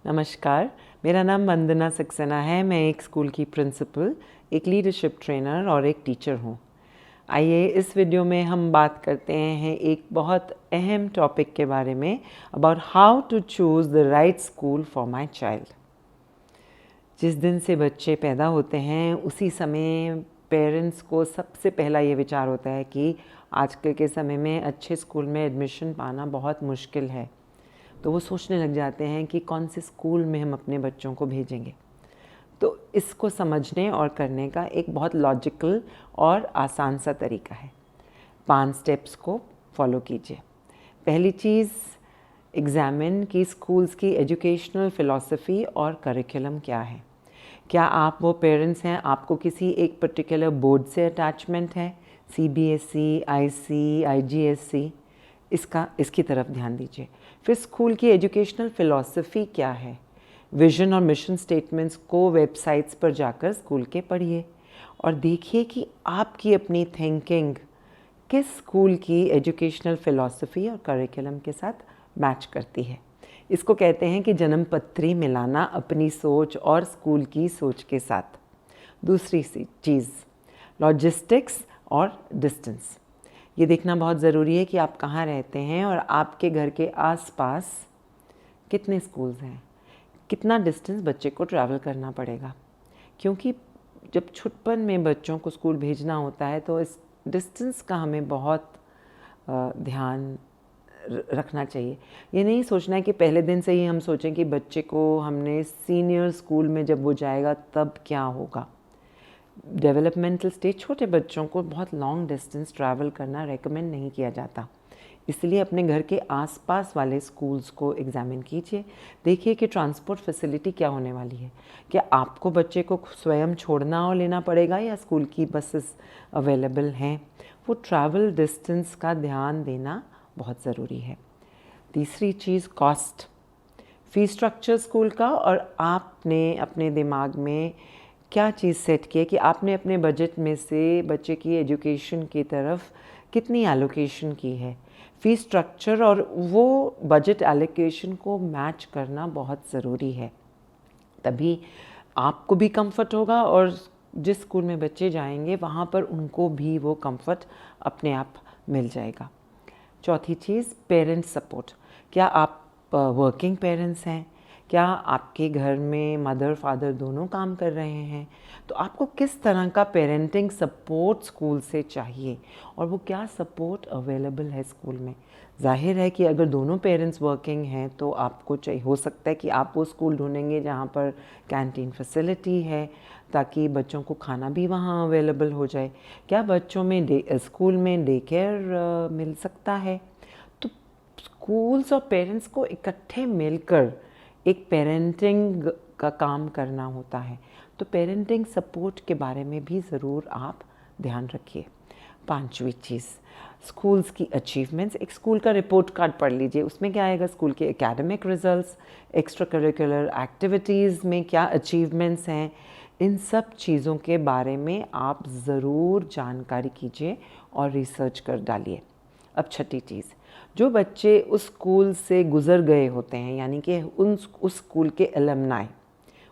नमस्कार, मेरा नाम वंदना सक्सेना है। मैं एक स्कूल की प्रिंसिपल, एक लीडरशिप ट्रेनर और एक टीचर हूँ। आइए इस वीडियो में हम बात करते हैं एक बहुत अहम टॉपिक के बारे में, about how to choose the right school for my child. जिस दिन से बच्चे पैदा होते हैं उसी समय पेरेंट्स को सबसे पहला ये विचार होता है कि आजकल के समय में अच्छे स्कूल में एडमिशन पाना बहुत मुश्किल है। तो वो सोचने लग जाते हैं कि कौन से स्कूल में हम अपने बच्चों को भेजेंगे। तो इसको समझने और करने का एक बहुत लॉजिकल और आसान सा तरीका है। 5 स्टेप्स को फॉलो कीजिए। पहली चीज़, एग्ज़ामिन कि स्कूल्स की एजुकेशनल फ़िलॉसफ़ी और करिकुलम क्या है। क्या आप वो पेरेंट्स हैं, आपको किसी एक पर्टिकुलर बोर्ड से अटैचमेंट है, सीबीएसई, आईसी, आईजीएसई, इसकी तरफ ध्यान दीजिए। फिर स्कूल की एजुकेशनल फ़िलॉसफ़ी क्या है, विज़न और मिशन स्टेटमेंट्स को वेबसाइट्स पर जाकर स्कूल के पढ़िए और देखिए कि आपकी अपनी थिंकिंग किस स्कूल की एजुकेशनल फ़िलॉसफ़ी और करिकुलम के साथ मैच करती है। इसको कहते हैं कि जन्मपत्री मिलाना अपनी सोच और स्कूल की सोच के साथ। दूसरी चीज़, लॉजिस्टिक्स और डिस्टेंस। ये देखना बहुत ज़रूरी है कि आप कहाँ रहते हैं और आपके घर के आसपास कितने स्कूल्स हैं, कितना डिस्टेंस बच्चे को ट्रैवल करना पड़ेगा। क्योंकि जब छुट्टपन में बच्चों को स्कूल भेजना होता है तो इस डिस्टेंस का हमें बहुत ध्यान रखना चाहिए। ये नहीं सोचना है कि पहले दिन से ही हम सोचें कि बच्चे को हमने सीनियर स्कूल में जब वो जाएगा तब क्या होगा। डेवलपमेंटल स्टेज छोटे बच्चों को बहुत लॉन्ग डिस्टेंस ट्रैवल करना रेकमेंड नहीं किया जाता। इसलिए अपने घर के आसपास वाले स्कूल्स को एग्ज़ामिन कीजिए। देखिए कि ट्रांसपोर्ट फैसिलिटी क्या होने वाली है। क्या आपको बच्चे को स्वयं छोड़ना और लेना पड़ेगा या स्कूल की बसेस अवेलेबल हैं। वो ट्रैवल डिस्टेंस का ध्यान देना बहुत ज़रूरी है। तीसरी चीज़, कॉस्ट, फ़ी स्ट्रक्चर स्कूल का, और आपने अपने दिमाग में क्या चीज़ सेट की है कि आपने अपने बजट में से बच्चे की एजुकेशन की तरफ कितनी एलोकेशन की है। फ़ी स्ट्रक्चर और वो बजट एलोकेशन को मैच करना बहुत ज़रूरी है। तभी आपको भी कंफर्ट होगा और जिस स्कूल में बच्चे जाएंगे वहाँ पर उनको भी वो कंफर्ट अपने आप मिल जाएगा। चौथी चीज़, पेरेंट्स सपोर्ट। क्या आप वर्किंग पेरेंट्स हैं? क्या आपके घर में मदर फादर दोनों काम कर रहे हैं? तो आपको किस तरह का पेरेंटिंग सपोर्ट स्कूल से चाहिए और वो क्या सपोर्ट अवेलेबल है स्कूल में। जाहिर है कि अगर दोनों पेरेंट्स वर्किंग हैं तो आपको चाहिए, हो सकता है कि आप वो स्कूल ढूंढेंगे जहाँ पर कैंटीन फैसिलिटी है ताकि बच्चों को खाना भी वहाँ अवेलेबल हो जाए। क्या बच्चों में स्कूल में डे केयर मिल सकता है। तो स्कूल्स और पेरेंट्स को इकट्ठे मिलकर एक पेरेंटिंग का काम करना होता है। तो पेरेंटिंग सपोर्ट के बारे में भी ज़रूर आप ध्यान रखिए। पांचवी चीज़, स्कूल्स की अचीवमेंट्स। एक स्कूल का रिपोर्ट कार्ड पढ़ लीजिए, उसमें क्या आएगा, स्कूल के academic results, extra curricular activities में क्या अचीवमेंट्स हैं। इन सब चीज़ों के बारे में आप ज़रूर जानकारी कीजिए और रिसर्च कर डालिए। अब छठी चीज़, जो बच्चे उस स्कूल से गुज़र गए होते हैं, यानी कि उस स्कूल के एलमनाई,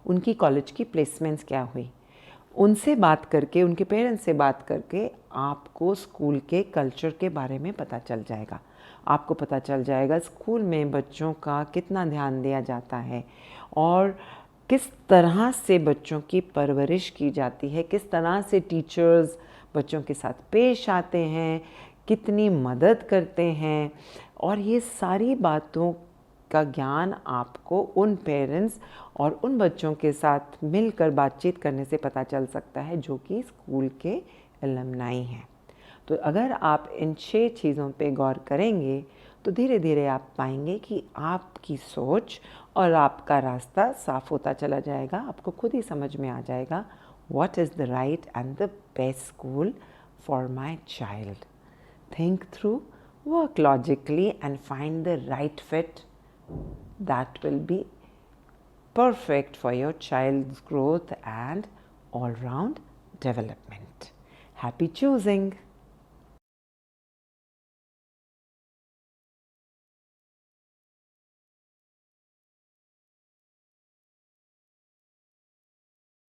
उनकी कॉलेज की प्लेसमेंट्स क्या हुई, उनसे बात करके, उनके पेरेंट्स से बात करके आपको स्कूल के कल्चर के बारे में पता चल जाएगा। आपको पता चल जाएगा स्कूल में बच्चों का कितना ध्यान दिया जाता है और किस तरह से बच्चों की परवरिश की जाती है, किस तरह से टीचर्स बच्चों के साथ पेश आते हैं, कितनी मदद करते हैं। और ये सारी बातों का ज्ञान आपको उन पेरेंट्स और उन बच्चों के साथ मिलकर बातचीत करने से पता चल सकता है जो कि स्कूल के एलमनाई हैं। तो अगर आप इन 6 चीज़ों पे गौर करेंगे तो धीरे धीरे आप पाएंगे कि आपकी सोच और आपका रास्ता साफ होता चला जाएगा। आपको खुद ही समझ में आ जाएगा what is the right and the best school for my child. Think through, work logically, and find the right fit that will be perfect for your child's growth and all round development. Happy choosing!